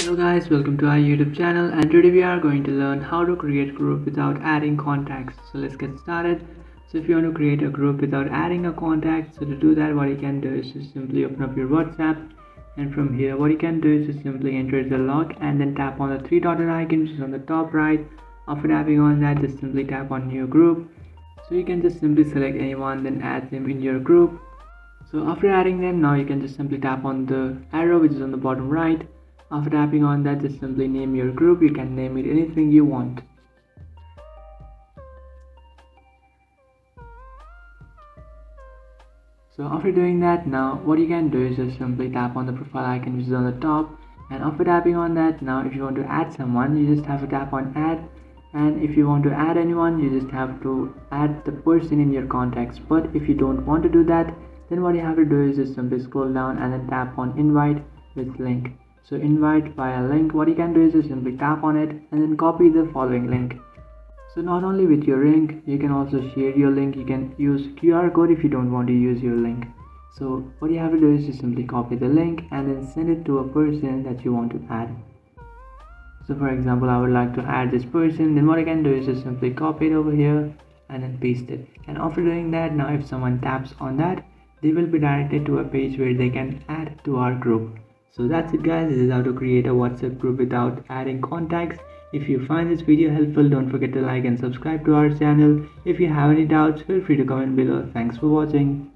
Hello guys, welcome to our YouTube channel, and today we are going to learn how to create group without adding contacts. So let's get started. So if you want to create a group without adding a contact, so to do that what you can do is just simply open up your WhatsApp, and from here what you can do is just simply enter the log and then tap on the three dotted icon which is on the top right. After tapping on that, just simply tap on new group. So you can just simply select anyone, then add them in your group. So after adding them, now you can just simply tap on the arrow which is on the bottom right. After tapping on that, just simply name your group. You can name it anything you want. So after doing that, now what you can do is just simply tap on the profile icon which is on the top, and after tapping on that, now if you want to add someone, you just have to tap on add, and if you want to add anyone, you just have to add the person in your contacts. But if you don't want to do that, then what you have to do is just simply scroll down and then tap on invite with link. So invite via link, what you can do is just simply tap on it and then copy the following link. So not only with your link, you can also share your link. You can use QR code if you don't want to use your link. So what you have to do is just simply copy the link and then send it to a person that you want to add. So for example, I would like to add this person, then what I can do is just simply copy it over here and then paste it. And after doing that, now if someone taps on that, they will be directed to a page where they can add to our group. So that's it guys, this is how to create a WhatsApp group without adding contacts. If you find this video helpful, don't forget to like and subscribe to our channel. If you have any doubts, feel free to comment below. Thanks for watching.